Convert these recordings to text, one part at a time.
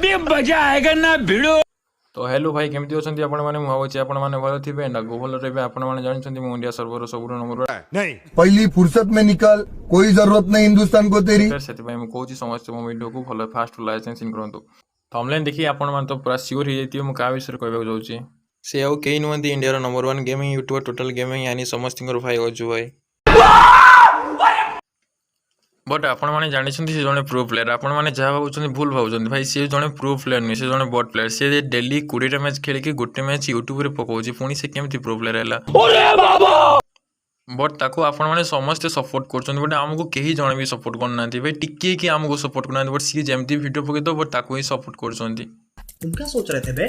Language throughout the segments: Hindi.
अभी मजा आएगा ना भिड़ो। तो हेलो भाई केमती अछंती आपण माने भावुची आपण माने भलो थिबे ना भलो रेबे आपण माने जानिछंती मु इंडिया सर्वर सबुरो नंबर नहीं पहली फुर्सत में निकल, कोई जरूरत नहीं हिंदुस्तान को तेरी। सेति भाई मु कहूची समस्त मो वीडियो को भलो फास्ट लाइसेंसिंग करंतु थंबनेल देखि आपण माने तो पूरा सियोर हो जैतियो मु का विषय कहबा जाउची से आउ केही नुहंती इंडिया रो number 1 gaming YouTuber total gaming यानी समस्तिंगर भाई अजू भाई बट आपण मैंने जानी से जड़े प्रो प्लेयर आपण मैंने जहाँ भावुं भूल भावुं भाई सी जड़े प्रो प्लेयर नुहे से जड़े बट प्लेयर सी डेली 20 मैच खेलिकी गोटे मैच यूट्यूब पकाउची पुणी से केमती प्रो प्लेयर है बट ताको आपण मैंने समस्ते सपोर्ट कर बट आमको कहीं जड़े भी सपोर्ट करना भाई टिके कि आमको सपोर्ट करना बट सी जमती वीडियो पकई दो बट ताको ही सपोर्ट कर तुम क्या सोच रहे थे बे?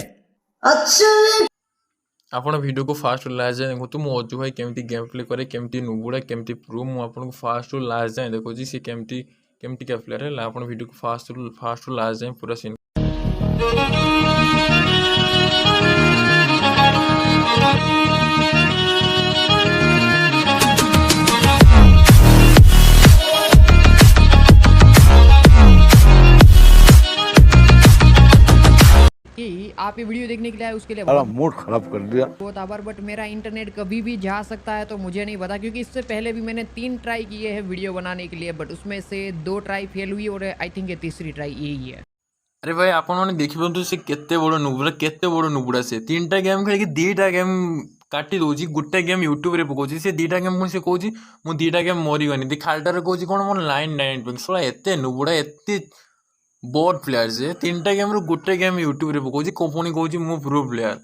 अच्छा आपण वीडियो को फास्ट लास्ट जाए देखो मो अजू भाई केमती गेम प्ले करे केमती नुबुड़ा केमती प्रूव मु आपन को फास्ट लास्ट जाए देखो जी सी केमती केमती क्या प्लेयर है आपण वीडियो को फास्ट लास्ट जाए पूरा सीन कि आप ये वीडियो देखने के लिए आए उसके लिए मूड खराब कर दिया। बहुत आभार। बट मेरा इंटरनेट कभी भी जा सकता है तो मुझे नहीं पता, क्योंकि इससे पहले भी मैंने 3 ट्राई किए हैं वीडियो बनाने के लिए, बट उसमें से 2 ट्राई फेल हुई और आई थिंक ये तीसरी ट्राई यही है। अरे भाई आपण माने देखिबंतु से केते बड़ नुबुड़ा से 3टा गेम खेल के 2टा गेम काटी दोजी गोटे गेम यूट्यूब रे पकोची से 2टा गेम से कहूची मु 2टा गेम मरी गनी खालटार कहूची कोन मोर लाइन 9 पिंग सोला एते नुबुड़ा एते बोर्ड प्लेयर से 3टा गेम रो गोटे गेम यूट्यूब रे पकोची कंपनी कहूची मु प्रो प्लेयर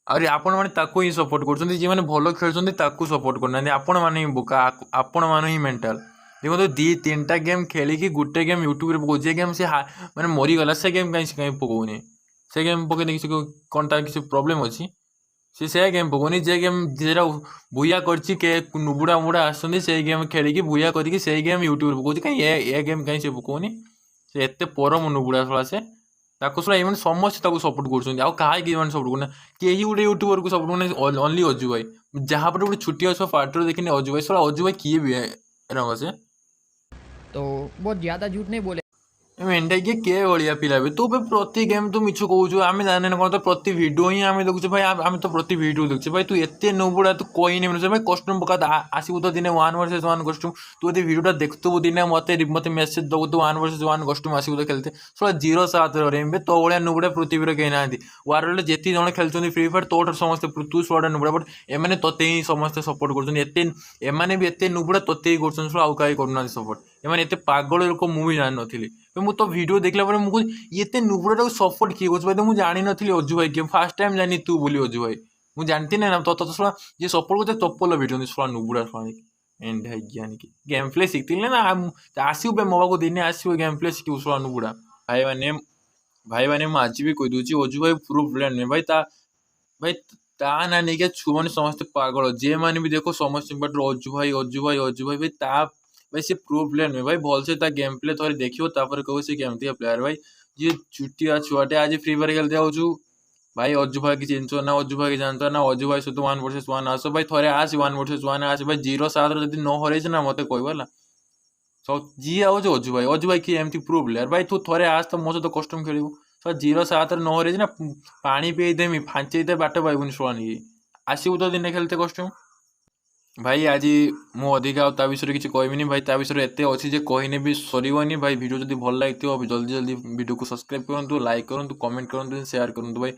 अरे आपण माने ताको ही सपोर्ट करछन्ती जे माने भलो खेलछन्ती ताको सपोर्ट करना आपण माने ही बोका आपण माने ही मेंटल देखो तो 2-3टा गेम खेली कि गोटे गेम यूट्यूब रे पकोची गेम से माने मरी गला से गेम कहीं पकोनी से गेम पके देखि कोनटा किसी प्रॉब्लम अछि से गेम पकोनी जे गेम जेरा भूया करछि के नुबुड़ा मुड़ा आसछन्ती से गेम खेली कि भूया करी से गेम यूट्यूब रे पकोची कहीं ए गेम कहीं से पकोनी से एते परम नुबुड़ा सला से ताको सला एमन समस्त ताको सपोर्ट करछन्ती आ काहे कि एमन सपोर्ट करना केही गुटे यूट्यूबर को सपोर्ट करना ओनली अजू भाई जहाँ पर गुटे छुट्टी असो फाटर देखिने अजू भाई सला अजू भाई किए भी रंग से तो बहुत ज़्यादा झूठ नहीं बोले मेंढा के भाया पिला तू भाई प्रति गेम तू मिछ कहू आम जाने कौन तो प्रति भिडियो ही आम देखुचे भाई आम तो प्रति भिडियो देखुचे भाई तू एत नुबुड़ा तू कही नहीं भाई कस्ट्यूम पका आसबू तो दिन 1 vs 1 कस्ट्यूम तू यदि भिडियो देखुबू दिन मत मेसेज दबू तो 1 vs 1 कस्ट्यूम आसबू तो खेलते सो 0-7 रेम तो भाया नुबुड़ा पृथ्वी कहीं ना वार्ल्ड जिते जन खेलते फ्री फायर तोड़ समस्त तू 16 नुबुड़ा बट एम ते ही समस्त सपोर्ट करते भी एत नुबुड़ा तोते ही कर आउ कहीं करना सपोर्ट एम एत पागल लोक मुझे जान नी मु तो वीडियो देखला पर मुझे ये नुबुड़ा को सपोर्ट किए भाई तो मुझे जानी नी अजू भाई गेम फास्ट टाइम जानी तू बोली अजू भाई मुझे जानती ना तो थोड़ा ये सपोर्ट करते तपल वीडियो थोड़ा नुबुड़ा एंड है ज्ञानी की गेम प्ले शिखती ना आसबे मो पाक दिन आसो गेम प्ले शिखू थोड़ा नुबुड़ा भाई मैंने मुझे आज भी कहीदे अजू भाई प्रूफ प्लेयर नुहे भाई ता ना नहीं छुआ मैंने समस्त पागल जे मैंने भी देखो समस्त अजू भाई भाई से प्रो प्लेयर नुहे भाई भल से गेम प्ले थोड़े देखियो कहो से केमती प्लेयर भाई जी चुटिया छुआटे आज फ्री फायर खेलते आउचु भाई अजू भाई की चिंच ना अजू भाई की जानता ना अजू भाई सहित 1 vs 1 आस भाई थोड़े आस 1 vs 1 आस भाई 0-7 जब न हर ना मत कहला सब जी आउच अजू भाई कि एमती प्रो प्लेयर भाई तू थोड़े आस तो मो सहित कस्टम खेल सब 0-7 न हर ना पानी पीदेमी फांचे बाट पाइबुनि सोनी आसबू तो दिन खेलते कस्टम भाई आज मु अधिका ता विषय किसी कहबिनी भाई ता विषय एत अच्छी जे कहने भी सरनी भाई वीडियो जब भल लगे जल्दी जल्दी वीडियो को सब्सक्राइब करूँ लाइक करूँ कमेंट करूँ शेयर करूँ भाई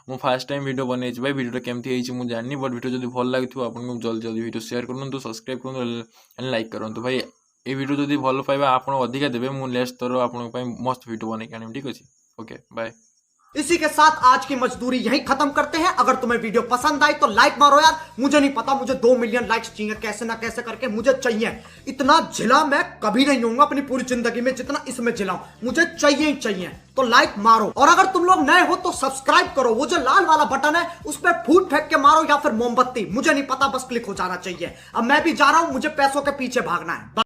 मु फास्ट टाइम वीडियो बनई भाई वीडियो केमती मुझे जानी बट वीडियो जब भल लगे आपको जल्दी जल्दी वीडियो शेयर करूँ सब्सक्राइब करूँ लाइक करूँ भाई ये वीडियो जब भल पाइबा आप अधिका देवे मुझे नेक्स्ट थर आप मस्त वीडियो बनई आनी ठीक अच्छे ओके बाय। इसी के साथ आज की मजदूरी यहीं खत्म करते हैं। अगर तुम्हें वीडियो पसंद आई तो लाइक मारो यार, मुझे नहीं पता, मुझे 2 मिलियन लाइक्स चाहिए कैसे ना कैसे करके, मुझे चाहिए। इतना झिला मैं कभी नहीं होऊंगा अपनी पूरी जिंदगी में जितना इसमें झिलाऊं, मुझे चाहिए ही चाहिए। तो लाइक मारो और अगर तुम लोग नए हो तो सब्सक्राइब करो, वो जो लाल वाला बटन है उस पर फूट फेंक के मारो या फिर मोमबत्ती, मुझे नहीं पता, बस क्लिक हो जाना चाहिए। अब मैं भी जा रहा हूं, मुझे पैसों के पीछे भागना है।